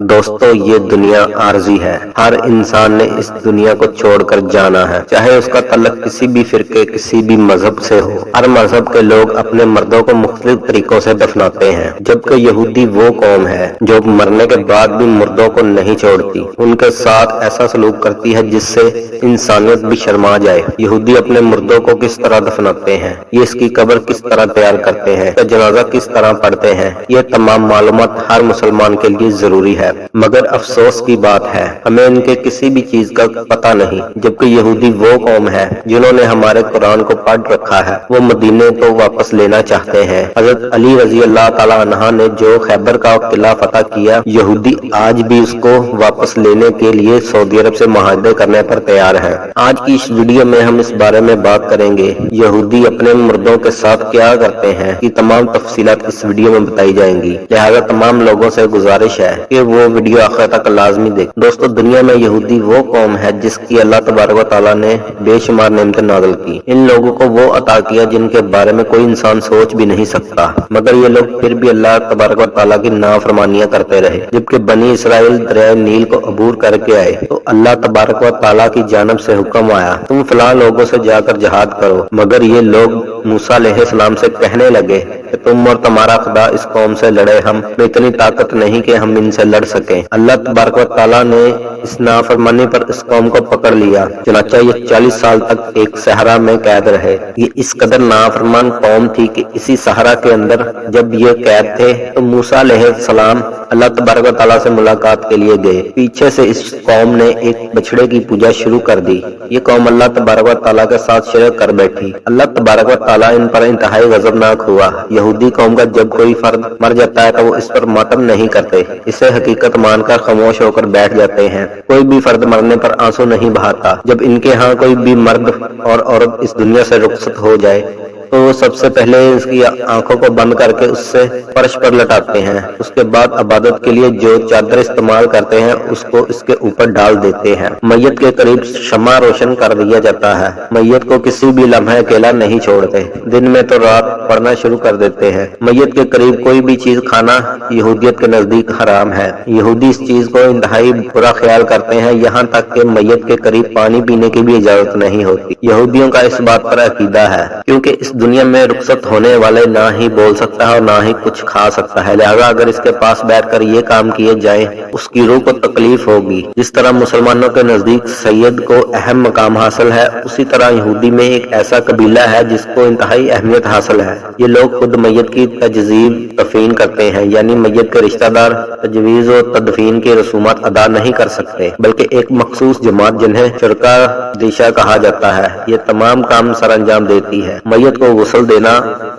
दोस्तों ये दुनिया आर्जी है। हर इंसान ने इस दुनिया को छोड़कर जाना है, चाहे उसका तल्लुक किसी भी फिरके किसी भी मजहब से हो। हर मजहब के लोग अपने मर्दों को मुख्तलिफ तरीकों से दफनाते हैं, जबकि यहूदी वो कौम है जो मरने के बाद भी मुर्दों को नहीं छोड़ती, उनके साथ ऐसा सलूक करती है जिससे इंसानियत भी शर्मा जाए। यहूदी अपने मुर्दों को किस तरह दफनाते हैं, ये इसकी कब्र किस तरह तैयार करते हैं, जनाजा किस तरह पढ़ते हैं, ये तमाम मालूमात हर मुसलमान के लिए जरूरी है। मगर अफसोस की बात है, हमें इनके किसी भी चीज का पता नहीं, जबकि यहूदी वो कौम है जिन्होंने हमारे कुरान को पढ़ रखा है। वो मदीने को वापस लेना चाहते हैं। हजरत अली रजी अल्लाह ताला अन्हा ने जो खैबर का किला फतह किया, यहूदी आज भी उसको वापस लेने के लिए सऊदी अरब से मुआहदे करने पर तैयार है। आज की इस वीडियो में हम इस बारे में बात करेंगे, यहूदी अपने मुर्दों के साथ क्या करते हैं की तमाम तफसीलात इस वीडियो में बताई जाएंगी। लिहाजा तमाम लोगों से गुजारिश है कि वो वीडियो आखिर तक लाजमी देखें। दोस्तों, दुनिया में यहूदी वो कौम है जिसकी अल्लाह तबारक व तआला ने बेशुमार नेमतें नाज़िल की। इन लोगों को वो अता किया जिनके बारे में कोई इंसान सोच भी नहीं सकता, मगर ये लोग फिर भी अल्लाह तबारक व तआला की नाफरमानियां करते रहे। जबकि बनी इसराइल दरिया नील को अबूर करके आए तो अल्लाह तबारक व तआला की जानिब से हुक्म आया, तुम फलां लोगों से जाकर जिहाद करो। मगर ये लोग मूसा अलैहिस्सलाम से कहने लगे कि तुम और तुम्हारा खुदा इस कौम से लड़े, हम में इतनी ताकत नहीं कि हम इनसे लड़ सकें। अल्लाह तबारक व तआला ने इस नाफरमानी पर इस कौम को पकड़ लिया। चुनांचे ये 40 साल तक एक सहरा में कैद रहे। ये इस कदर नाफरमान कौम थी कि इसी सहरा के अंदर जब ये कैद थे तो मूसा अलैहिस्सलाम अल्लाह तबारक व तआला से मुलाकात के लिए गए। पीछे से इस कौम ने एक बछड़े की पूजा शुरू कर दी। ये कौम अल्लाह तबारक व तआला के साथ शिरक कर बैठी। अल्लाह तबारक व तआला इन पर इंतहाई गजबनाक हुआ। यहूदी कौम का जब कोई फर्द मर जाता है तो वो इस पर मातम नहीं करते, इसे हकीकत मानकर खामोश होकर बैठ जाते हैं। कोई भी फर्द मरने पर आंसू नहीं बहाता। जब इनके यहाँ कोई भी मर्द और औरत इस दुनिया से रुखसत हो जाए तो सबसे पहले इसकी आंखों को बंद करके उससे फर्श पर लटाते हैं। उसके बाद इबादत के लिए जो चादर इस्तेमाल करते हैं उसको इसके ऊपर डाल देते हैं। मैयत के करीब शमा रोशन कर दिया जाता है। मैयत को किसी भी लम्हे अकेला नहीं छोड़ते, दिन में तो रात पढ़ना शुरू कर देते हैं। मैयत के करीब कोई भी चीज खाना यहूदियत के नजदीक हराम है। यहूदी इस चीज को इंतहाई बुरा ख्याल करते हैं, यहाँ तक कि मैयत के करीब पानी पीने की भी इजाजत नहीं होती। यहूदियों का इस बात पर अकीदा है, क्योंकि इस दुनिया में रुखसत होने वाले ना ही बोल सकता है और ना ही कुछ खा सकता है। लिहाजा अगर इसके पास बैठकर ये काम किए जाए उसकी रूह को तकलीफ होगी। जिस तरह मुसलमानों के नजदीक सैयद को अहम मकाम हासिल है, उसी तरह यहूदी में एक ऐसा कबीला है जिसको इंतहाई अहमियत हासिल है। ये लोग खुद मैयत की तजजीब तदफीन करते हैं, यानी मैयत के रिश्तेदार तजवीज और तदफीन की रसूमात अदा नहीं कर सकते, बल्कि एक मखसूस जमात जिन्हें शुरका दिशा कहा जाता है, ये तमाम काम सर अंजाम देती है। मैयत को गुस्ल देना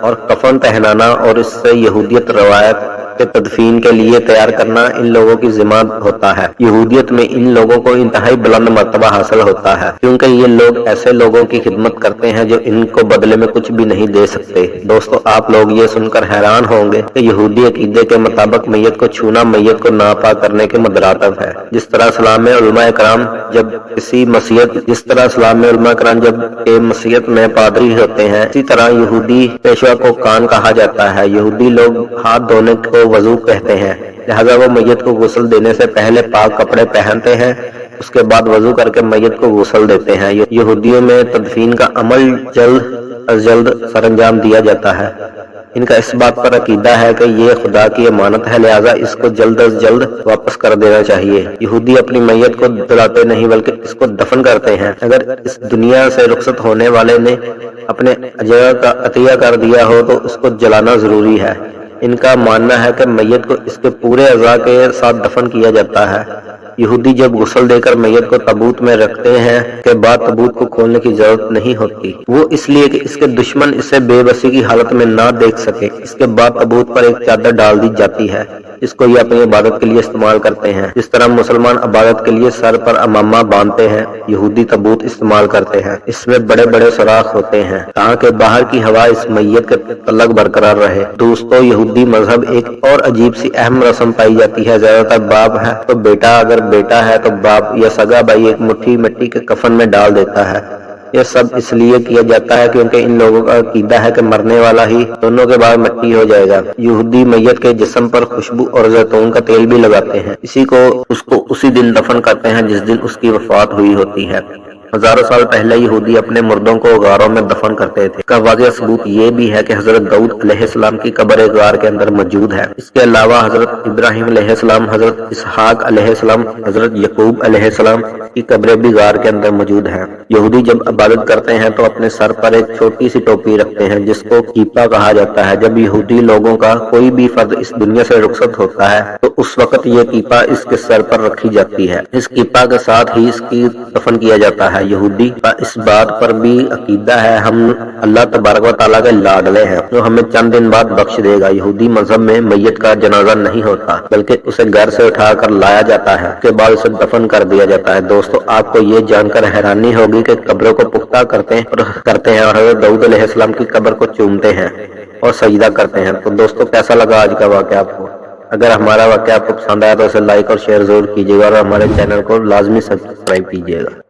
और कफन पहनाना और इससे यहूदियत रवायत के तदफीन के लिए तैयार करना इन लोगों की जिम्मा होता है। यहूदियत में इन लोगों को इंतहाई बुलंद मर्तबा हासिल होता है, क्योंकि ये लोग ऐसे लोगों की खिदमत करते हैं जो इनको बदले में कुछ भी नहीं दे सकते। दोस्तों, आप लोग ये सुनकर हैरान होंगे कि यहूदी अकीदे के मुताबिक मैयत को छूना मैयत को नापाक करने के मुतरातिब है। जिस तरह इस्लाम में उलमा इकराम जब मसीहत में पादरी होते हैं, इसी तरह यहूदी पेशवा को कान कहा जाता है। यहूदी लोग हाथ धोने को वजू कहते हैं, लिहाजा वो मैयत को गुस्ल देने से पहले पाक कपड़े पहनते हैं, उसके बाद वजू करके मैयत को गुस्ल देते हैं। यहूदियों में तदफीन का अमल जल्द अज जल्द सरंजाम दिया जाता है। इनका इस बात पर अकीदा है कि ये खुदा की अमानत है, लिहाजा इसको जल्द अज जल्द वापस कर देना चाहिए। यहूदी अपनी मैयत को जलाते नहीं बल्कि इसको दफन करते हैं। अगर इस दुनिया से रुखसत होने वाले ने अपने अजया का अतिया कर दिया हो तो उसको जलाना जरूरी है। इनका मानना है कि मैयत को इसके पूरे अज़ा के साथ दफन किया जाता है। यहूदी जब गुस्ल देकर मैयत को तबूत में रखते हैं के बाद तबूत को खोलने की जरूरत नहीं होती, वो इसलिए कि इसके दुश्मन इसे बेबसी की हालत में ना देख सके। इसके बाद तबूत पर एक चादर डाल दी जाती है, इसको ये अपनी इबादत के लिए इस्तेमाल करते हैं। जिस तरह मुसलमान इबादत के लिए सर पर अमामा बांधते हैं, यहूदी तबूत इस्तेमाल करते हैं। इसमें बड़े बड़े सुराख होते हैं ताकि बाहर की हवा इस मैयत के तलक बरकरार रहे। दोस्तों, यहूदी मजहब एक और अजीब सी अहम रस्म पाई जाती है। ज्यादातर बाप है तो बेटा, अगर बेटा है तो बाप या सगा भाई एक मुट्ठी मिट्टी के कफन में डाल देता है। یہ سب اس لیے کیا جاتا ہے کیونکہ ان لوگوں کا عقیدہ ہے کہ مرنے والا ہی دونوں کے بعد مٹی ہو جائے گا۔ یہودی میت کے جسم پر خوشبو اور زیتون کا تیل بھی لگاتے ہیں، اس کو اسی دن دفن کرتے ہیں جس دن اس کی وفات ہوئی ہوتی ہے۔ ہزاروں سال پہلے یہودی اپنے مردوں کو غاروں میں دفن کرتے تھے۔ اس کا واضح ثبوت یہ بھی ہے کہ حضرت داؤد علیہ السلام کی قبر ایک غار کے اندر موجود ہے۔ اس کے علاوہ حضرت ابراہیم علیہ السلام، حضرت اسحاق علیہ السلام، حضرت یعقوب علیہ السلام کی قبریں بھی غار کے اندر موجود ہیں۔ یہودی جب عبادت کرتے ہیں تو اپنے سر پر ایک چھوٹی سی ٹوپی رکھتے ہیں جس کو کیپا کہا جاتا ہے۔ جب یہودی لوگوں کا کوئی بھی فرد اس دنیا سے رخصت ہوتا ہے تو اس وقت یہ کیپا اس کے سر پر رکھی جاتی ہے۔ اس کیپا کے ساتھ ہی اس کی دفن کیا جاتا ہے۔ یہودی کا اس بات پر بھی عقیدہ ہے ہم اللہ تبارک و تعالیٰ کے لاڈلے ہیں جو ہمیں چند دن بعد بخش دے گا۔ یہودی مذہب میں میت کا جنازہ نہیں ہوتا بلکہ اسے گھر سے اٹھا کر لایا جاتا ہے، اس کے بعد اسے دفن کر دیا جاتا ہے۔ دوستو، آپ کو یہ جان کر حیرانی ہوگی کہ قبروں کو پختہ کرتے ہیں اور حضرت داؤد علیہ السلام کی قبر کو چومتے ہیں اور سجدہ کرتے ہیں۔ تو دوستو، کیسا لگا آج کا واقعہ آپ کو؟ اگر ہمارا واقعہ آپ کو پسند آیا تو اسے لائک اور شیئر ضرور کیجیے گا اور ہمارے چینل کو لازمی سبسکرائب کیجیے گا۔